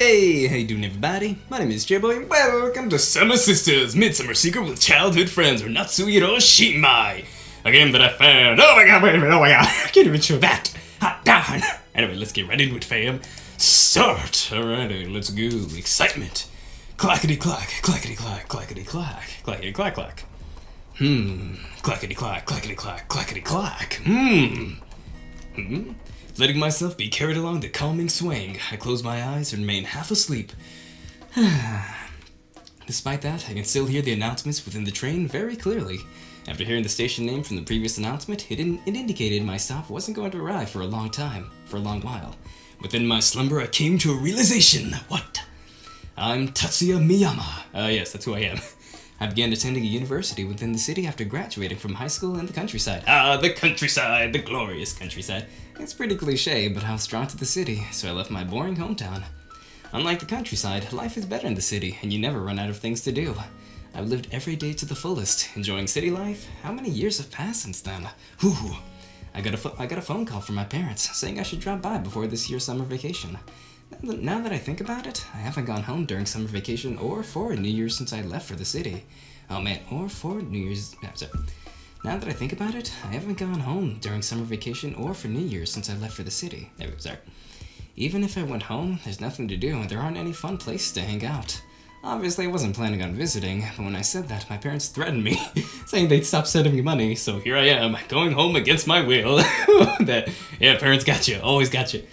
Hey, how you doing everybody? My name is Cherryboy. Welcome to Summer Sisters, Midsummer Secret with Childhood Friends, or Natsuiro Shimai. A game that I found. Oh my god, wait a minute, oh my god. I can't even show that. Hot darn. Anyway, let's get right into it, fam. Start. Alrighty, let's go. Excitement. Clackety clack, clackety clack, clackety clack, clackety clack clack. Clackety clack, clackety clack, clackety clack. Letting myself be carried along the calming swing, I close my eyes and remain half asleep. Despite that, I can still hear the announcements within the train very clearly. After hearing the station name from the previous announcement, it indicated my stop wasn't going to arrive for a long while. Within my slumber, I came to a realization. What? I'm Tatsuya Miyama. Yes, that's who I am. I began attending a university within the city after graduating from high school in the countryside. The countryside, the glorious countryside. It's pretty cliche, but I was drawn to the city, so I left my boring hometown. Unlike the countryside, life is better in the city, and you never run out of things to do. I've lived every day to the fullest, enjoying city life. How many years have passed since then? Whew. I got a phone call from my parents saying I should drop by before this year's summer vacation. Now that I think about it, I haven't gone home during summer vacation or for New Year's since I left for the city. Oh man, or for New Year's... Now that I think about it, I haven't gone home during summer vacation or for New Year's since I left for the city. Even if I went home, there's nothing to do and there aren't any fun places to hang out. Obviously, I wasn't planning on visiting, but when I said that, my parents threatened me, saying they'd stop sending me money, so here I am, going home against my will. Parents got you, always got you.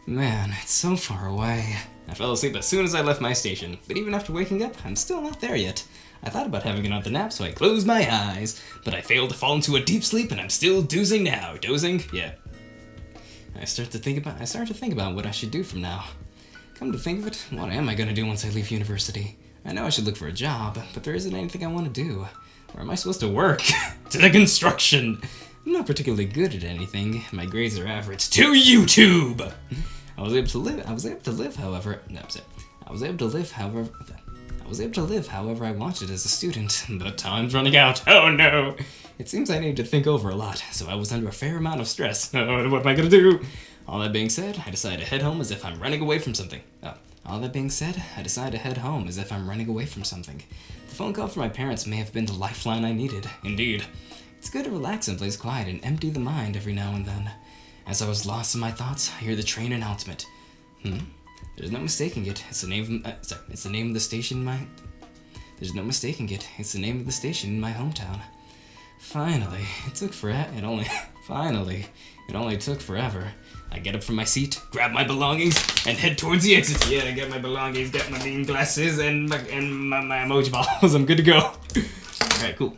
Man, it's so far away. I fell asleep as soon as I left my station, but even after waking up, I'm still not there yet. I thought about having another nap, so I closed my eyes, but I failed to fall into a deep sleep, and I'm still dozing now. Dozing? Yeah. I start to think about what I should do from now. Come to think of it, what am I gonna do once I leave university? I know I should look for a job, but there isn't anything I want to do. Where am I supposed to work? To the construction! I'm not particularly good at anything. My grades are average. To YouTube! I was able to live however I wanted as a student, but time's running out. Oh no! It seems I need to think over a lot, so I was under a fair amount of stress. Oh, what am I gonna do? All that being said, I decide to head home as if I'm running away from something. The phone call from my parents may have been the lifeline I needed. Indeed. It's good to relax in place quiet and empty the mind every now and then. As I was lost in my thoughts, I hear the train announcement. There's no mistaking it. It's the name of the station in my... There's no mistaking it. It's the name of the station in my hometown. Finally, it only took forever. I get up from my seat, grab my belongings, and head towards the exit. Yeah, I get my belongings, get my bean glasses, and my emoji balls. I'm good to go. Alright, cool.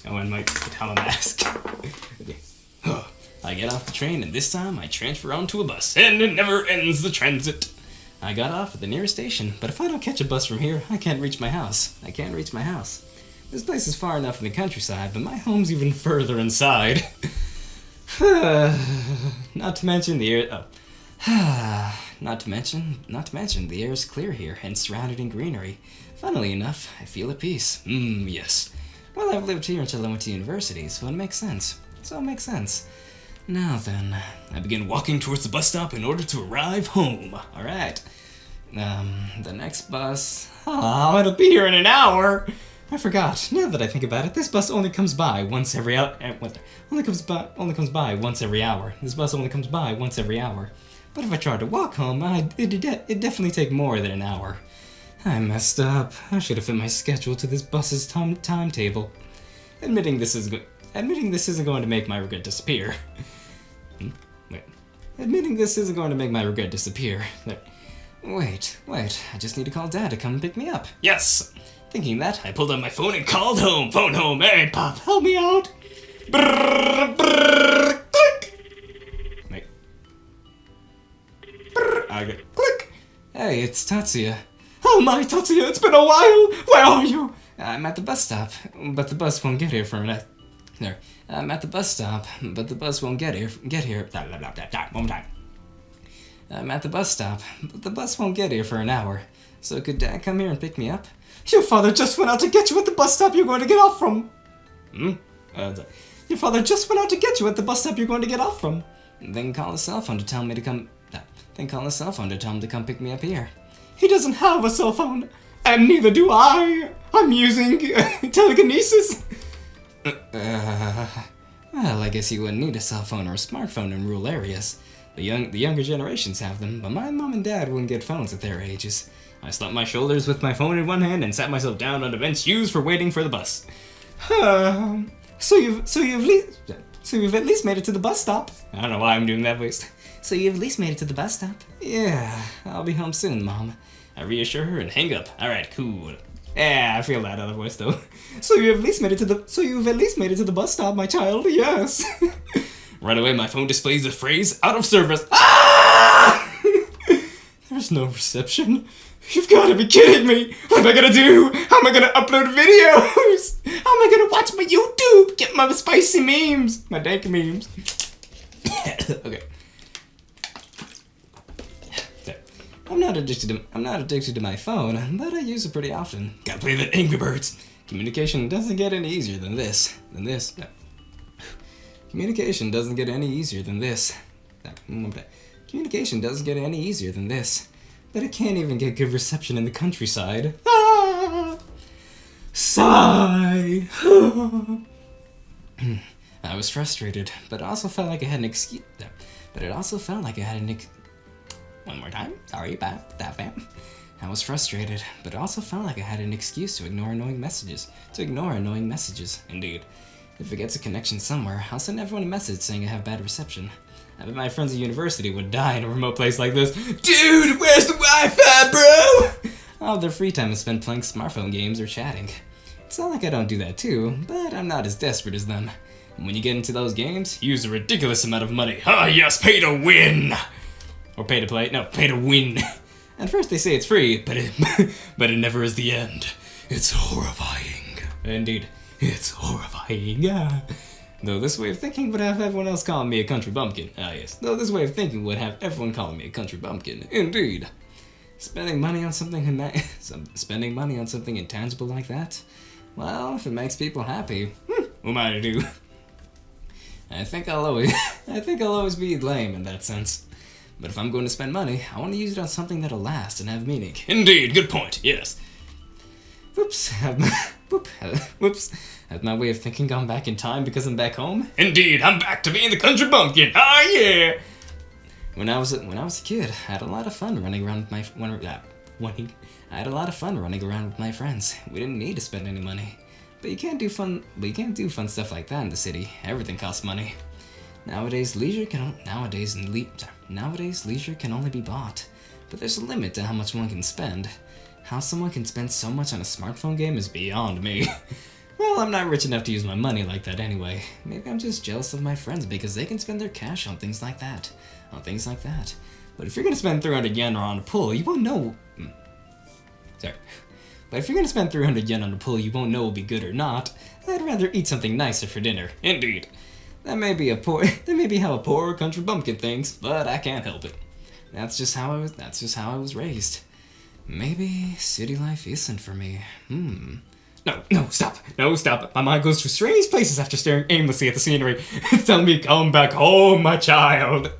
Oh, and my Katana mask. Okay. I get off the train, and this time I transfer onto a bus, and it never ends the transit. I got off at the nearest station, but if I don't catch a bus from here, I can't reach my house. This place is far enough in the countryside, but my home's even further inside. Not to mention the air. Not to mention the air is clear here and surrounded in greenery. Funnily enough, I feel at peace. Yes. Well, I've lived here until I went to university, so it makes sense. Now then, I begin walking towards the bus stop in order to arrive home. Alright. The next bus... it'll be here in an hour! I forgot. Now that I think about it, this bus only comes by once every hour. This bus only comes by once every hour. But if I tried to walk home, it'd definitely take more than an hour. I messed up. I should have fit my schedule to this bus's timetable. Admitting this isn't going to make my regret disappear. Wait, I just need to call Dad to come and pick me up. Yes! Thinking that, I pulled out my phone and called home. Phone home, hey Pop, help me out! Brrr, brrr, click! Wait. Brrr, okay, click! Hey, it's Tatsuya. Oh my, Tatsuya, it's been a while! Where are you? I'm at the bus stop, but the bus won't get here for a minute. There. I'm at the bus stop, but the bus won't get here. One more time. I'm at the bus stop, but the bus won't get here for an hour. So could Dad come here and pick me up? Your father just went out to get you at the bus stop you're going to get off from. Your father just went out to get you at the bus stop you're going to get off from. Then call his cell phone to tell me to come. then call his cell phone to tell him to come pick me up here. He doesn't have a cell phone, and neither do I. I'm using telekinesis. Well, I guess you wouldn't need a cell phone or a smartphone in rural areas. The younger generations have them, but my mom and dad wouldn't get phones at their ages. I slumped my shoulders with my phone in one hand and sat myself down on a bench used for waiting for the bus. So you've at least made it to the bus stop. I don't know why I'm doing that voice. So you've at least made it to the bus stop? Yeah, I'll be home soon, Mom. I reassure her and hang up. Alright, cool. Yeah, I feel that other voice though. So you've at least made it to the bus stop, my child. Yes. Right away, my phone displays the phrase "out of service." Ah! There's no reception. You've got to be kidding me! What am I gonna do? How am I gonna upload videos? How am I gonna watch my YouTube? Get my spicy memes, my dank memes. Okay. I'm not addicted to my phone, but I use it pretty often. Gotta play the Angry Birds. Communication doesn't get any easier than this. No. Communication doesn't get any easier than this. Communication doesn't get any easier than this. But it can't even get good reception in the countryside. Ah! Sigh. I was frustrated, but also felt like I had an excuse. One more time. Sorry about that, fam. I was frustrated, but also felt like I had an excuse to ignore annoying messages. Indeed. If it gets a connection somewhere, I'll send everyone a message saying I have bad reception. I bet my friends at university would die in a remote place like this. Dude, where's the Wi-Fi, bro? All of their free time is spent playing smartphone games or chatting. It's not like I don't do that too, but I'm not as desperate as them. And when you get into those games, you use a ridiculous amount of money. Ah, yes, pay to win! Or pay to play? No, pay to win. At first they say it's free, but it never is the end. It's horrifying. Indeed, it's horrifying. Yeah. Though this way of thinking would have everyone else calling me a country bumpkin. Ah yes, though this way of thinking would have everyone calling me a country bumpkin. Indeed. Spending money on something intangible like that? Well, if it makes people happy, what am I to do? I think I'll always be lame in that sense. But if I'm going to spend money, I want to use it on something that'll last and have meaning. Indeed, good point, yes. Whoops, has my way of thinking gone back in time because I'm back home? Indeed, I'm back to being the country bumpkin, ah yeah! When I was a kid, I had a lot of fun running around with my friends. We didn't need to spend any money. But you can't do fun stuff like that in the city. Everything costs money. Nowadays, leisure can only be bought, but there's a limit to how much one can spend. How someone can spend so much on a smartphone game is beyond me. Well, I'm not rich enough to use my money like that anyway. Maybe I'm just jealous of my friends because they can spend their cash on things like that. But if you're gonna spend 300 yen on a pool, you won't know. But if you're gonna spend 300 yen on a pool, you won't know it'll be good or not. I'd rather eat something nicer for dinner. Indeed. That may be how a poor country bumpkin thinks, but I can't help it. That's just how I was raised. Maybe city life isn't for me. No, stop. My mind goes to strange places after staring aimlessly at the scenery. It's telling me, come back home, my child.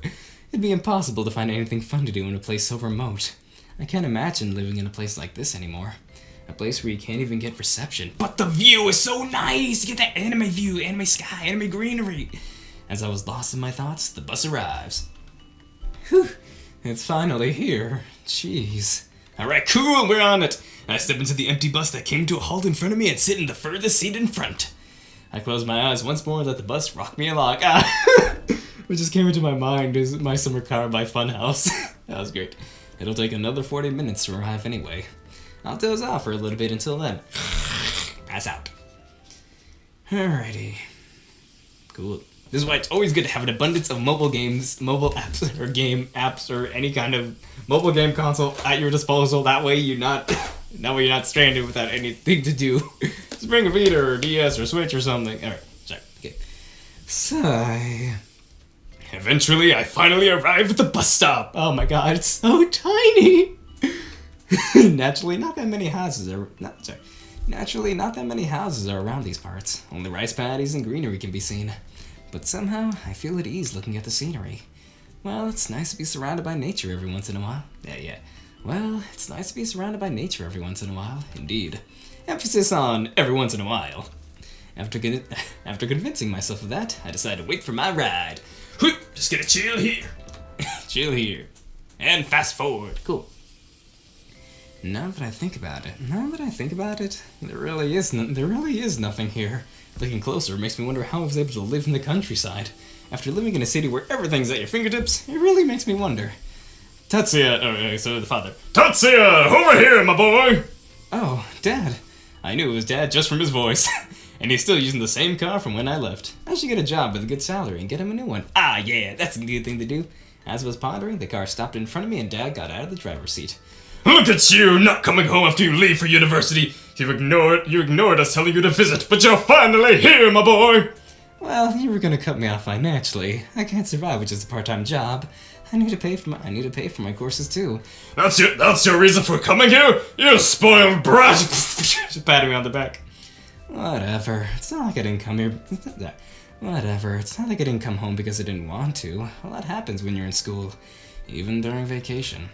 It'd be impossible to find anything fun to do in a place so remote. I can't imagine living in a place like this anymore. A place where you can't even get reception. But the view is so nice! You get that anime view, anime sky, anime greenery. As I was lost in my thoughts, the bus arrives. Whew, it's finally here. Jeez. Alright, cool, we're on it. I step into the empty bus that came to a halt in front of me and sit in the furthest seat in front. I close my eyes once more and let the bus rock me along. What just came into my mind is My Summer Car by Funhouse. That was great. It'll take another 40 minutes to arrive anyway. I'll doze off for a little bit until then. Pass out. Alrighty. Cool. This is why it's always good to have an abundance of mobile apps, or game apps, or any kind of mobile game console at your disposal. That way you're not stranded without anything to do. Just bring a Vita or DS or Switch or something. Alright, sorry. Okay. Sigh. Eventually, I finally arrived at the bus stop. Oh my god, it's so tiny. Naturally, not that many houses are around these parts. Only rice paddies and greenery can be seen. But somehow, I feel at ease looking at the scenery. Well, it's nice to be surrounded by nature every once in a while. Yeah. Well, it's nice to be surrounded by nature every once in a while. Indeed. Emphasis on every once in a while. After convincing myself of that, I decided to wait for my ride. Just gonna chill here. Chill here. And fast forward. Cool. Now that I think about it, there really is nothing here. Looking closer makes me wonder how I was able to live in the countryside. After living in a city where everything's at your fingertips, it really makes me wonder. Tatsuya, so the father. Tatsuya, over here, my boy! Oh, Dad. I knew it was Dad just from his voice. And he's still using the same car from when I left. I should get a job with a good salary and get him a new one. Ah, yeah, that's a good thing to do. As I was pondering, the car stopped in front of me and Dad got out of the driver's seat. Look at you, not coming home after you leave for university. You ignored us telling you to visit, but you're finally here, my boy. Well, you were gonna cut me off financially. I can't survive with just a part-time job. I need to pay for my courses too. That's your reason for coming here? You spoiled brat! Just patting me on the back. Whatever. It's not like I didn't come here. Whatever. It's not like I didn't come home because I didn't want to. A lot happens when you're in school, even during vacation.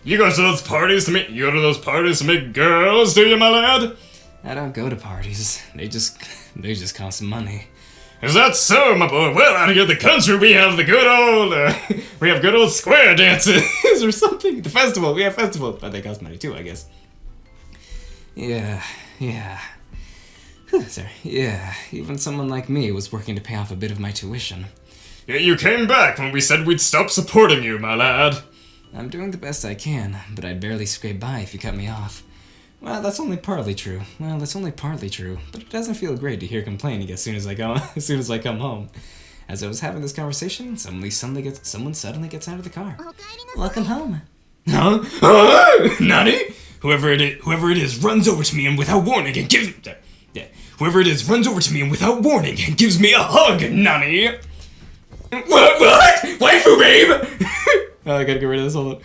You go to those parties to meet girls, do you, my lad? I don't go to parties. They just cost money. Is that so, my boy? Well, out here in the country, we have the good old square dances or something. The festival, we have festivals, but they cost money too, I guess. Yeah. Sorry. Yeah, even someone like me was working to pay off a bit of my tuition. Yeah, you came back when we said we'd stop supporting you, my lad. I'm doing the best I can, but I'd barely scrape by if you cut me off. Well, that's only partly true, but it doesn't feel great to hear complaining as soon as I come home. As I was having this conversation, someone suddenly gets out of the car. Welcome home. Huh? Nani? Whoever it is runs over to me and without warning and gives me a hug, Nani. What? Waifu, babe! I gotta get rid of this, hold on.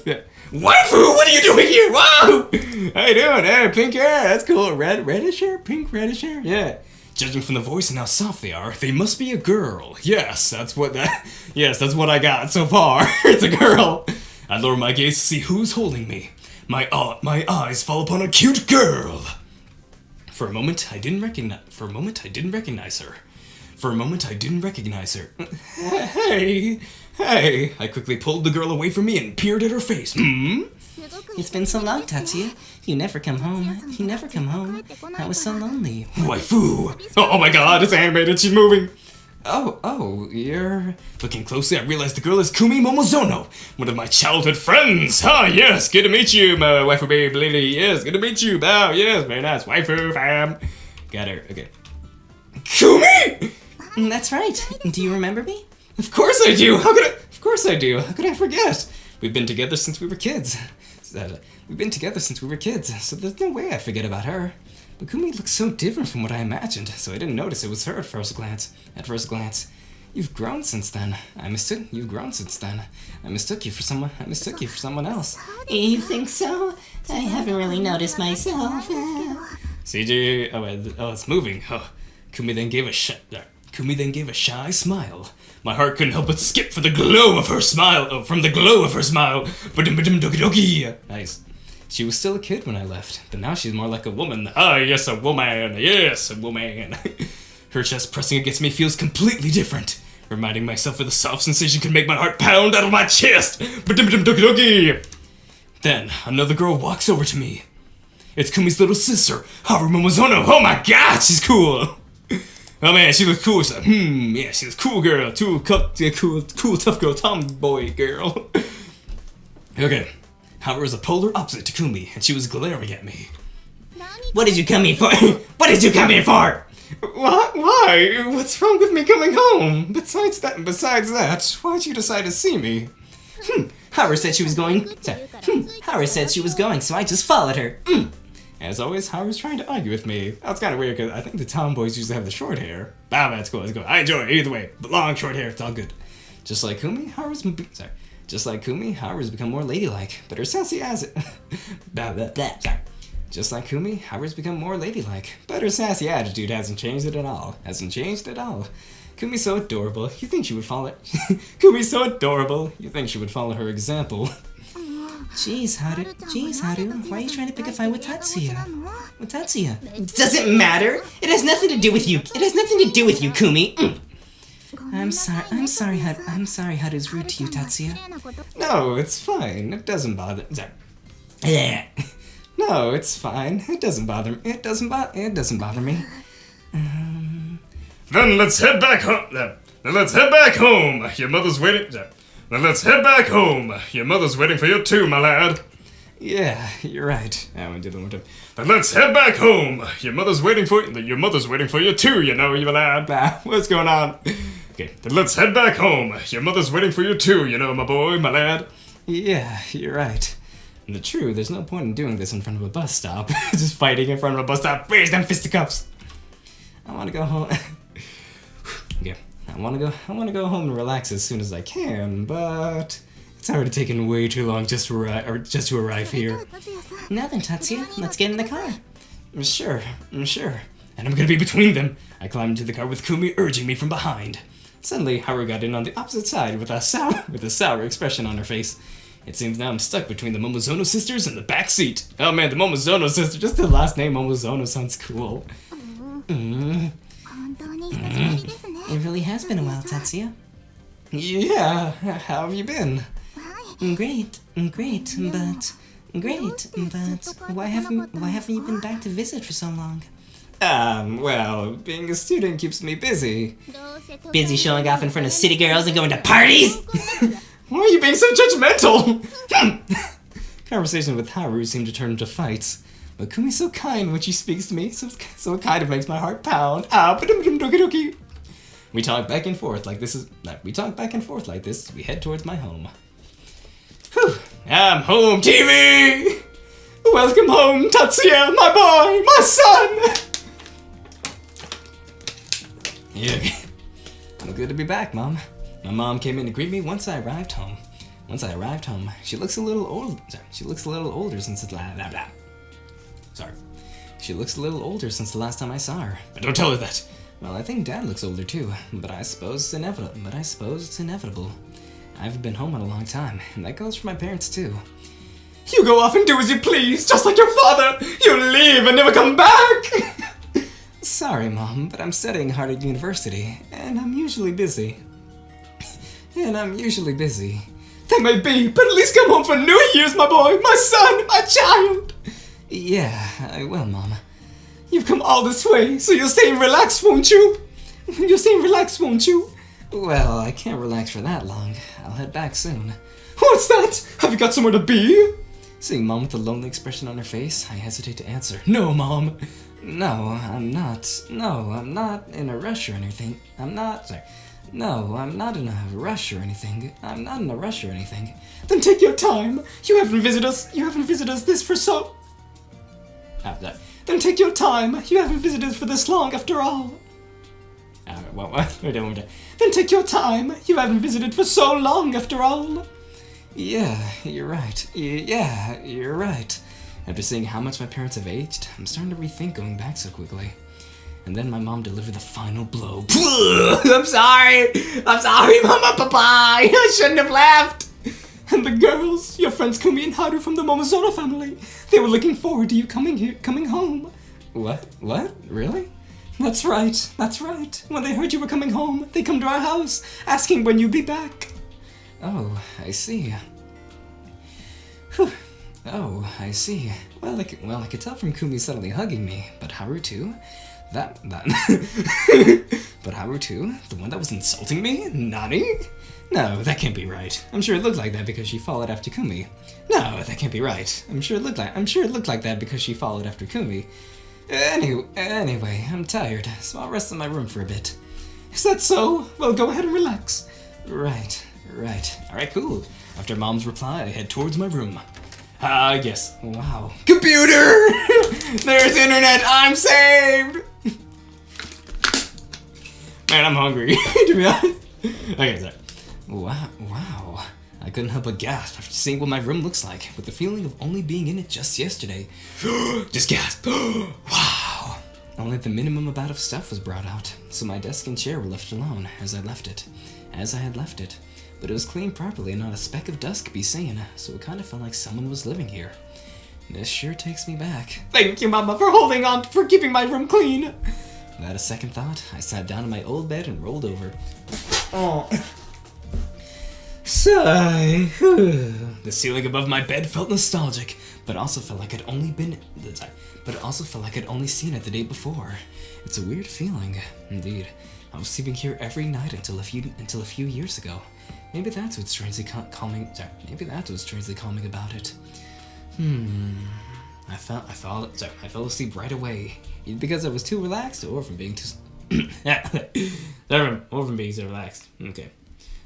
Yeah. Waifu, what are you doing here? Wow! How you doing? Hey, pink hair, that's cool. Reddish hair? Pink reddish hair? Yeah. Judging from the voice and how soft they are, they must be a girl. Yes, that's what I got so far. It's a girl. I lower my gaze to see who's holding me. My eyes fall upon a cute girl. For a moment, I didn't recognize her. Hey! I quickly pulled the girl away from me and peered at her face. It's been so long, Tatsuya. You never come home. I was so lonely. Waifu! Oh my god, it's animated, she's moving! Oh, you're... Looking closely, I realized the girl is Kumi Momozono, one of my childhood friends! Ah, yes, good to meet you, my waifu babe lady. Yes, good to meet you. Bow, yes, very nice. Waifu, fam. Got her, okay. Kumi! That's right. Do you remember me? Of course I do! How could I forget? We've been together since we were kids. So there's no way I'd forget about her. But Kumi looks so different from what I imagined, so I didn't notice it was her at first glance. You've grown since then. I mistook you for someone else. You think so? I haven't really noticed myself. CJ, it's moving. Oh. Kumi then gave a shy smile. My heart couldn't help but skip from the glow of her smile. Nice. She was still a kid when I left, but now she's more like a woman. Ah, yes, a woman. Her chest pressing against me feels completely different. Reminding myself of the soft sensation could make my heart pound out of my chest. Then, another girl walks over to me. It's Kumi's little sister, Haru Momozono. Oh my god, she's cool. Oh man, she looks cool. She's like, yeah, she's a cool girl. Cool, tough girl, tomboy girl. Okay. Haru was a polar opposite to Kumi, and she was glaring at me. What did you come here for? Why? What's wrong with me coming home? Besides that, why'd you decide to see me? Haru said she was going, so I just followed her. As always, Haru's trying to argue with me. That's kind of weird, because I think the tomboys usually have the short hair. Ah, that's cool, I enjoy it either way. But long, short hair, it's all good. Just like Kumi, Haru's become more ladylike, but her sassy attitude hasn't changed at all. Kumi's so adorable. You think she would follow... Kumi's so adorable. You think she would follow her example. Jeez, Haru. Why are you trying to pick a fight with Tatsuya? It doesn't matter. It has nothing to do with you. Kumi. I'm sorry, Haru's rude to you, Tatsuya. No, it's fine. It doesn't bother... No, it's fine. It doesn't bother me. Then let's head back home. Your mother's waiting. Your mother's waiting for you too, my lad. Yeah, you're right. I went to the one time. Then let's head back home. Your mother's waiting for you too, you know, you lad. What's going on? Okay, then let's head back home. Your mother's waiting for you too, you know, my boy, my lad. Yeah, you're right. And there's no point in doing this in front of a bus stop. Just fighting in front of a bus stop. Where's them fisticuffs? I want to go home. Yeah, I want to go home and relax as soon as I can, but it's already taken way too long just to arrive here. Now then, Tatsuya, let's get in the car. Sure. And I'm gonna be between them. I climbed into the car with Kumi urging me from behind. Suddenly, Haru got in on the opposite side with a sour expression on her face. It seems now I'm stuck between the Momozono sisters and the back seat. Oh man, the Momozono sister, just the last name Momozono sounds cool. It really has been a while, Tatsuya. Yeah, how have you been? Great, but why haven't you been back to visit for so long? Well, being a student keeps me busy. Busy showing off in front of city girls and going to parties? Why are you being so judgmental? Conversations with Haru seem to turn into fights. But Kumi's so kind when she speaks to me, so it kind of makes my heart pound. We talk back and forth like this as we head towards my home. Whew, I'm home, TV! Welcome home, Tatsuya, my boy, my son! Yeah, I'm good to be back, Mom. My mom came in to greet me once I arrived home. She looks a little old. She looks a little older since the last time I saw her. But don't tell her that. Well, I think Dad looks older too, but I suppose it's inevitable. I haven't been home in a long time, and that goes for my parents too. You go off and do as you please, just like your father! You leave and never come back! Sorry, Mom, but I'm studying hard at university, and I'm usually busy. That may be, but at least come home for New Year's, my boy, my son, my child! Yeah, I will, Mom. You've come all this way, so you'll stay and relax, won't you? Well, I can't relax for that long. I'll head back soon. What's that? Have you got somewhere to be? Seeing Mom with a lonely expression on her face, I hesitate to answer. No, Mom. No, I'm not in a rush or anything. I'm not in a rush or anything. Then take your time. You haven't visited us this for so... Then take your time. You haven't visited us for this long after all. Then take your time. You haven't visited for so long after all. Yeah, you're right. After seeing how much my parents have aged, I'm starting to rethink going back so quickly. And then my mom delivered the final blow. I'm sorry, Mama, Papa. I shouldn't have left. And the girls, your friends Kumi and Haru from the Momozono family, they were looking forward to you coming home. What? Really? That's right. When they heard you were coming home, they come to our house, asking when you'd be back. Oh, I see. Whew. Oh, I see. Well, I could tell from Kumi suddenly hugging me, but Haru too? But Haru too? The one that was insulting me? Nani? No, that can't be right. I'm sure it looked like that because she followed after Kumi. No, that can't be right. I'm sure it looked like that because she followed after Kumi. Anyway, I'm tired, so I'll rest in my room for a bit. Is that so? Well, go ahead and relax. Right. Alright, cool. After Mom's reply, I head towards my room. Yes. Wow. Computer! There's internet! I'm saved! Man, I'm hungry, to be honest. Okay, sorry. Wow. I couldn't help but gasp after seeing what my room looks like, with the feeling of only being in it just yesterday. Just gasp. Wow. Only the minimum amount of stuff was brought out, so my desk and chair were left alone as I had left it. But it was cleaned properly and not a speck of dust could be seen, so it kind of felt like someone was living here. This sure takes me back. Thank you, Mama, for keeping my room clean. Without a second thought, I sat down in my old bed and rolled over. Oh. Sigh. The ceiling above my bed felt nostalgic, but also felt like I'd only seen it the day before. It's a weird feeling, indeed. I was sleeping here every night until a few years ago. Maybe that's what's strangely calming about it. I fell asleep right away, either because I was too relaxed or from being too so relaxed. Okay.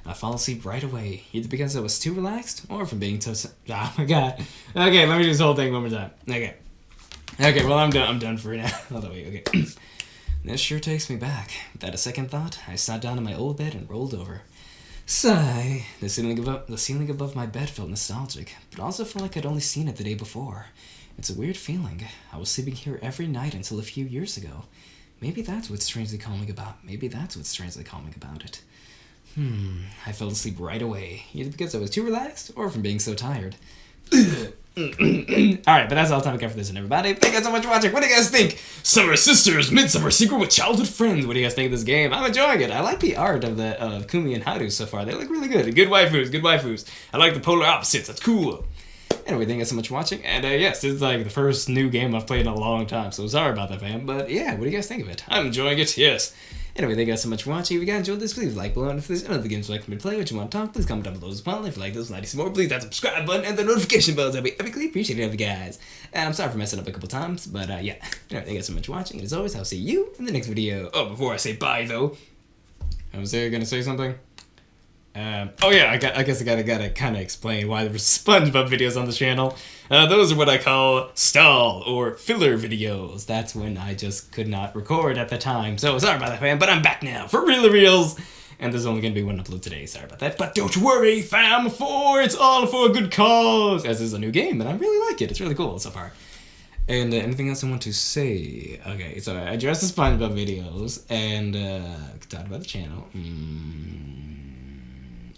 I fall asleep right away, either because I was too relaxed or from being too oh my god. Okay, let me do this whole thing one more time. Okay, well I'm done for now. Oh, wait, okay. This sure takes me back. Without a second thought, I sat down in my old bed and rolled over. Sigh. The ceiling above my bed felt nostalgic, but also felt like I'd only seen it the day before. It's a weird feeling. I was sleeping here every night until a few years ago. Maybe that's what's strangely calming about it. I fell asleep right away, either because I was too relaxed or from being so tired. Alright, but that's all the time we got for this one, everybody. Thank you guys so much for watching. What do you guys think? Summer Sisters, Midsummer Secret with Childhood Friends. What do you guys think of this game? I'm enjoying it. I like the art of Kumi and Haru so far. They look really good. Good waifus. I like the polar opposites. That's cool. Anyway, thank you guys so much for watching. And yes, this is like the first new game I've played in a long time, so sorry about that, fam. But yeah, what do you guys think of it? I'm enjoying it, yes. Anyway, thank you guys so much for watching. If you guys enjoyed this, please like below. And if there's any other games you'd like me to play, what you want to talk, please comment down below as well. If you like this, like some more, please that subscribe button and the notification bells. I'd be epically appreciated of you guys. And I'm sorry for messing up a couple times, but yeah. Anyway, thank you guys so much for watching. And as always, I'll see you in the next video. Oh, before I say bye, though. I was gonna say something? Oh yeah, I guess I gotta kind of explain why there's SpongeBob videos on the channel. Those are what I call stall or filler videos. That's when I just could not record at the time. So sorry about that, fam, but I'm back now for reals. And there's only gonna be one upload today. Sorry about that, but don't worry, fam, for it's all for a good cause. As is a new game, and I really like it. It's really cool so far. And anything else I want to say? Okay, so I addressed the SpongeBob videos and talked about the channel.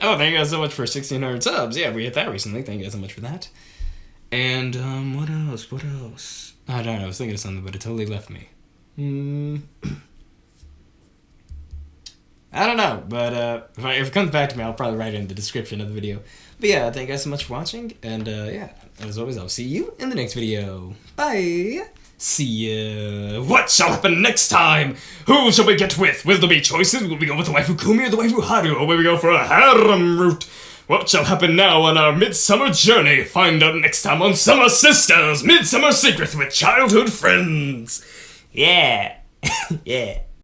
Oh, thank you guys so much for 1,600 subs. Yeah, we hit that recently. Thank you guys so much for that. And, what else? I don't know, I was thinking of something, but it totally left me. I don't know, but, if it comes back to me, I'll probably write it in the description of the video. But yeah, thank you guys so much for watching, and, yeah, as always, I'll see you in the next video. Bye! See ya. What shall happen next time? Who shall we get with? Will there be choices? Will we go with the waifu Kumi or the waifu Haru? Or will we go for a harem route? What shall happen now on our Midsummer journey? Find out next time on Summer Sisters, Midsummer Secrets with Childhood Friends. Yeah. Yeah.